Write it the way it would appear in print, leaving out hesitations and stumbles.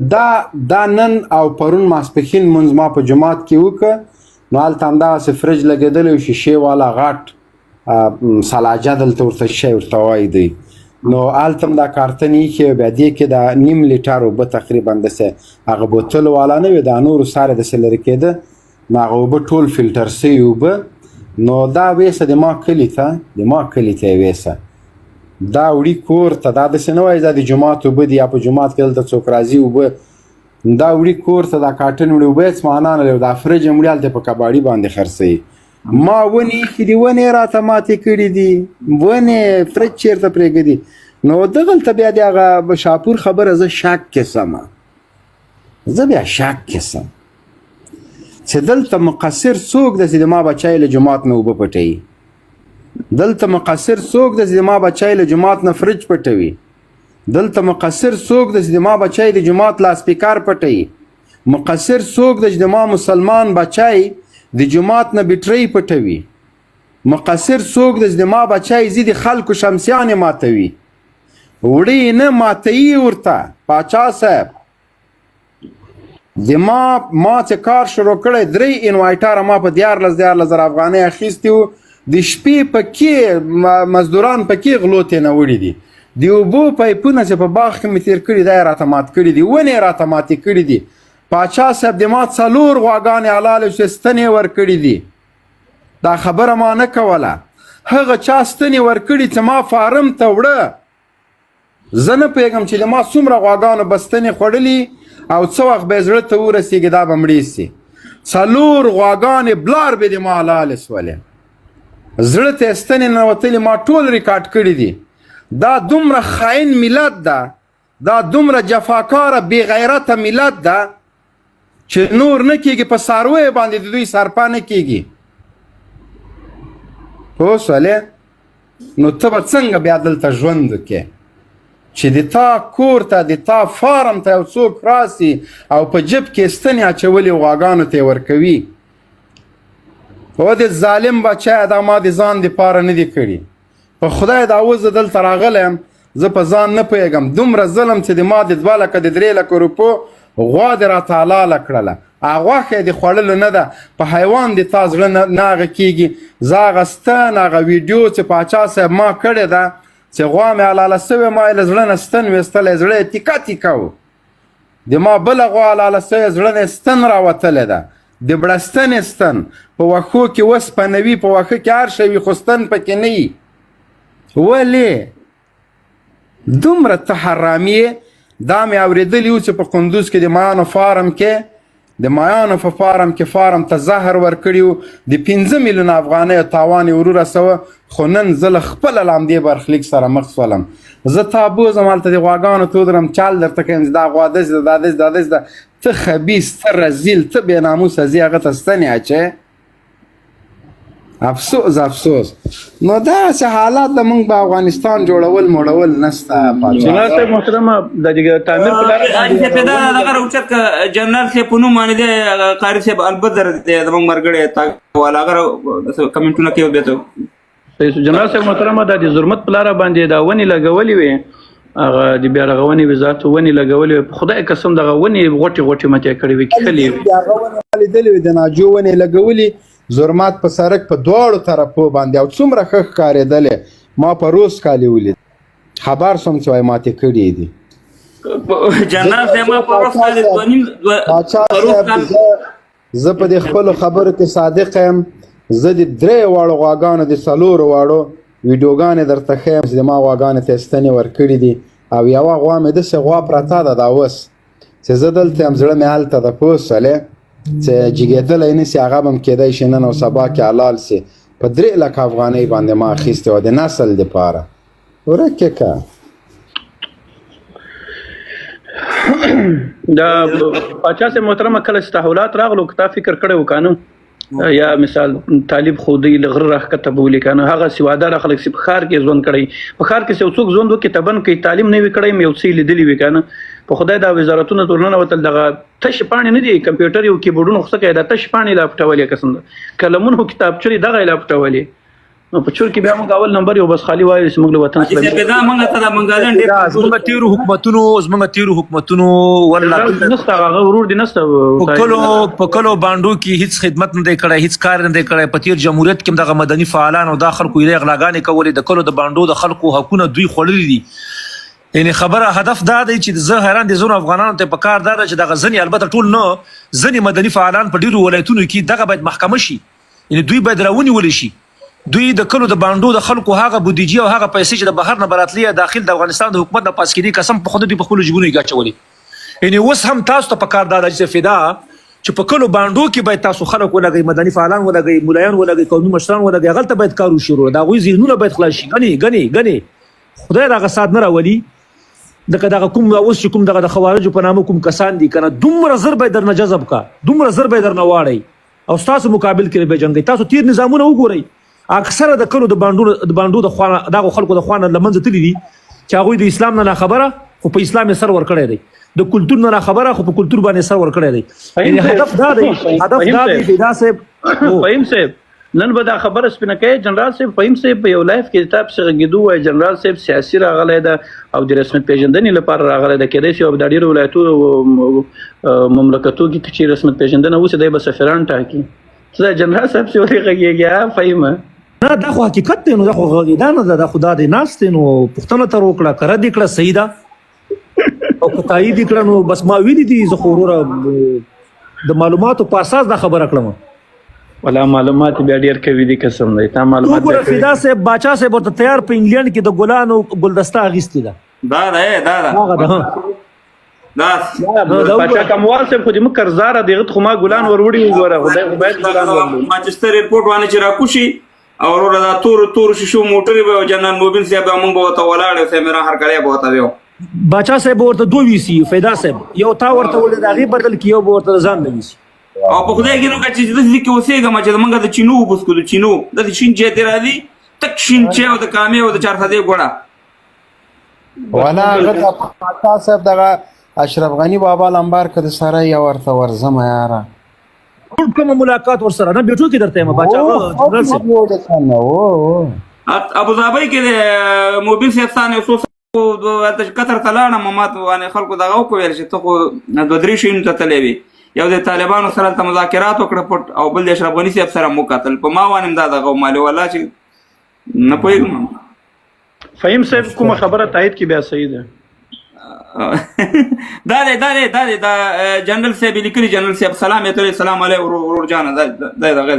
دا نن او پرون ماسپښین مونځ ما په جومات کې وکړه، نو هلته همدغسې فرج لګېدلی و، شیشې والا غټ سلاجه دلته ورته شی ورته وایي دی، نو هلته هم دا کارتن ایښې و، بیا دې کې د نیم لیټر اوبه تقریبا داسې هغه بوتل والا نه وي، دا نورو ساره داسې لرې کېده، نو هغه اوبه ټول فلټر سوي اوبه، نو دا ویسه د ما کلي ته یې ویسه، دا وړي کور ته، دا داسې نه وایي دا د جومات اوبه دي یا په جومات کې دلته څوک راځي اوبه، دا وړي کور ته دا کاټن وړي اوبه هېڅ معنا نه لري، دا فرج یې وړي هلته په کباړي باندې خرڅوي. ما ونې ایښي دي، ونې یې راته ماتې کړي دي، ونې فرج چېرته پرېږدي، نو دغلته بیا د هغه شاپور خبره زه شک کې سمه، زه بیا شک کې سم چې دلته مقصر څوک ده چې د ما بچی له جومات نه اوبه پټوي، دلته مقصر څوک ده چې د ما بچی له جومات نه فرج پټوي، دلته مقصر څوک ده چې د ما بچی د جومات لاسپیکر پټوي، مقصر څوک ده چې د ما مسلمان بچی د جومات نه بیټرۍ پټوي، مقصر څوک ده چې د ما بچی ځي د خلکو شمسیانې ماتوي، وړې نه ماتوي ورته پاچا صاحب. د ما چې کار شروع کړی 3 انوایټره ما په 14,000 افغانۍ اخیستي وو، د شپې پکې مزدوران پکې غلو ترې نه وړي دي، د اوبو پایپونه چې په باغ کې مې تېر کړي دا یې راته مات کړي دي، ونې یې راته ماتې کړي دي، پاچا صاحب د ما 4 غواګانې حلالې شوې، ستنې یې ورکړي دي، دا خبره ما نه کوله، هغه چا ستنې ورکړي چې ما فارم ته وړه، زه نه پوهېږم چې د ما څومره غواګانو به ستنې خوړلي او څه وخت به یې زړه ته ورسېږي دا به مړې سي، 4 غواګانې بلار به د ما حلالې سولې، زړه ته یې ستنې ننوتلې، ما ټول ریکارډ کړي دي. دا دومره خاین ملت ده، دا دومره جفاکاره بې غیرته ملت ده چې نور نه کېږي، په څارویو باندې د دوی سرپه نه کېږي. پوه شولې؟ نو ته به څنګه بیا دلته ژوند وکړې چې د تا کور ته د تا فارم ته یو څوک راسي او په جب کې ستنې اچولې غواګانو ته یې ورکوي. و د ظالم بچی دا ما د ځان دپاره نه دي کړي، په خدای دا اوس زه دلته راغلی یم، زه په ځان نه پوهېږم، دومره ظلم چې د ما د 2 لکه د 3 لکه روپو غوا دې راته حلاله کړله، هغه غوښه یې د خوړلو نه ده، په حیوان د تا زړه نه هغه کېږي. زه هغه ستن هغه ویډیو چې پاچا صاحب ما کړې ده چې غوا مې حلاله سوې، ما یې له زړه نه ستن ویستلی، زړه یې تیکه تیکه و، د ما بله غوا حلاله سوې، زړه نه یې ستن راوتلی ده، د بړستنې ستن په وښو کې وسپنه وي، په وښه کې هر شی وي خو ستن پکې نه وي. ولې دومره ته حرامي یې؟ دا مې اورېدلي وو چې په قندوز کې د مایانو فارم کې د مایانو په فارم کې فارم ته زهر ورکړي وو، د 5 میلیون افغانیو تاوان یې ورورسوه، خو نن زه له خپله له همدې برخلیک سره مخ شولم، زه تا بوځم هلته د غواګانو تودرم، چال درته کوم چې دا غوا داسې ده، دا داسې ده، دا داسې ده، ته خبیث، ته رزیل، ته بې ناموسه ځې هغه ته ستنې اچوې. افسوس افسوس. نو داسې حالات د موږ په افغانستان جوړول موړول نشته. جنرال صاحب محترمه د تعمیر په لاره دغه راوچت جنرال صاحب په نوم باندې قاری صاحب البدر د موږ مرګړی تاواله هغه کمنټونه کوي بیا ته جنرال صاحب محترمه د ظلمت په لاره باندې دا ونې لګولې وې، هغه د بیا رغونې وزارت ونې لګولې وې، په خدای قسم دغه ونې غوټې ماتې کړې وې، کښلې وې، هغه ونې لیدلې وې، د ناجو ونې لګولې زرمات په سړک په دواړو طرفو باندې، او څومره ښه ښکارېدلې، ما په روز کالي ولید، خبر سوم چې وایي ماتې کړي دي. جنرال صاحب ما په روز کالي پاچا صاحب زه په دې خپلو خبرو کې صادق یم، زه د 3 واړو غواګانو د 4 واړو ویډیوګانې درته ښیم چې د ما غواګانو ته یې ستنې ورکړي دي، او یوه غوا مې داسې غوا پرته ده دا اوس چې زه دلته یم، زړه مې هلته ده، پوه شولې، چې جګېدلی نه سي، هغه به هم کېدی شي نن او سبا کې حلال سي. په 3 لکه افغانۍ باندې ما اخیستې وه د نسل دپاره، ورک یې که دا پاچا صاحب محترمه کله چې تحولات راغلو که تا فکر کړی و که نه، یا مثال طالب خودی له غره راښکته به ولي که نه، هغه سواداره خلک چې په ښار کې ژوند کړی، په ښار کې چې یو څوک ژوند وکړي تبن کوي، تعلیم نه وي کړی، یو څه یې لیدلي وي که نه، په خدای دا وزارتونه ته ورننوتل، دغه تش پاڼې نه دي، کمپیوټر یو کیبورډونه خو څه کوي، دا تش پاڼې لا پټولې قسم ده، قلمونه خو کتابچې دغه یې لا پټولې، نو په چور کې بیا موږ اول نمبر یو بس خالی وایو چې موږ له وطن چې پیدا موږ ته د منګالن ډېر زمونږ تیرو حکومتونو والله نسته هغه ورور دي نسته په کلو باندو کې هیڅ خدمت نه دی کړی، هیڅ کار نه دی کړی. په تیر جمهوریت کې دغه مدني فعالان او د خلکو یې غلاګانې کولې، د کلو د باندو د خلکو حقونه دوی خوړلي دي. یعنی خبره هدف دا دی چې زه حیران دي زونه افغانانو ته په کار دا چې دغه ځنې البته ټول نه ځنې مدني فعالان په ډیرو ولایتونو کې دغه باید محکمه شي، یعنی دوی باید راونیول شي. دوی د کلو د باندو د خلکو هغه بودیجه او هغه پیسې چې د بهر نه براتلي داخل د افغانستان د حکومت نه پاس کړي قسم په خود دوی په خپل جیبونو کې اچولي. یعنی اوس هم تاسو ته په کار دا چې فدا چې په کلو باندو کې باید تاسو خلک ولګي، مدني فعالان ولګي، مولایان ولګي، قومي مشران ولګي، غلطه باید کار وشي، دا غوي ذهنونه باید خلاص شي. غني خدای دا غساد نه راولي دغه کوم اوس چې کوم دغه د خوارجو په نامه کوم کسان دي کنه دومره زر به درنه جذب کا، دومره زر به درنه واړی او تاسو مقابل کې به جنگي. تاسو تیر نظامونه وګورئ، اکثره د کلو د باندو د خوانه دغه خلکو د خوانه لمنځه تللی دي چې هغوی د اسلام نه خبره خو په اسلام سر ور کړی دی، د کلتور نه خبره خو په کلتور باندې سر ور کړی دی. یعنی هدف دا دی دا صاحب فهیم صاحب نن به دا خبره سپینه کوي. جنرال صاحب فهیم صاحب په یو لایف کې کتاب څخه غږیدو وای جنرال صاحب سیاسي راغلی ده او د رسمیت پیژندنې لپاره راغلی ده، کېدای شي او د ډیرو ولایتونو مملکتو کې چې رسمیت پیژندنه وسي دی به سفیران ټاکي. زه جنرال صاحب څه ولې غږیږي فهیم؟ نه دا خو حقیقت دی، نو دا خو غږیدا نه ده، دا خدا دې ناست دی. نو پوښتنه تر وکړه کړه دې کړه صحیح ده او که تایید کړه نو بس ما ویلي دي زه خو وروره د معلوماتو په اساس دا خبره کړم. ولا معلومات بیا ډیر کوي دي قسم دی تا معلومات وګوره فدا صاحب باچا صاحب ورته تیار په انګلند کې د ګلانو ګلدسته اغیستې ده دا باچا کموال صاحب خو دې موږ قرضدار دغه خو ما ګلان ور وړي وګوره خدای خو باید ګلان ورلو مانچستر ایرپورټ باندې چې راکوشي او ورور دا تور شیشو موټر به جنرال موبین صاحب موږ به وته ولاړ سه میرا هر کله به وته ویو باچا صاحب ورته دوه ویسی فدا صاحب یو تا ورته ول دا غي بدل کیو ورته ځان دی او په خدای کې نو چې د دې کې اوسېګم چې موږ د چینو وبسکو د چینو د چین چې تر راځي تک شین چې او د کامې او د چار خدای ګوړه ولا هغه پاتا صاحب دغه اشرف غنی بابا لمبار کده سره یا ورته ورزم یاره ټول کوم ملاقات ور سره نه بیٹو کې درته ما باچا جنرال صاحب ابو ظبي کې موبین صاحب ثاني اوس د قطر تلاړه ممات باندې خلکو دغه کویل چې ته خو د درې شین ته تلوي یو د طالبانو سره د مذاکرات وکړه پټ او بل د اشرف غنی صاحب سره مقاتل په ما وانم دا دغه مالي ولا چې نه پوهیږم فهیم صاحب کومه خبره تایید کی بیا صحیح ده دا جنرال صاحب لیکلي جنرال صاحب سلام علیکم ورور جان دا دغه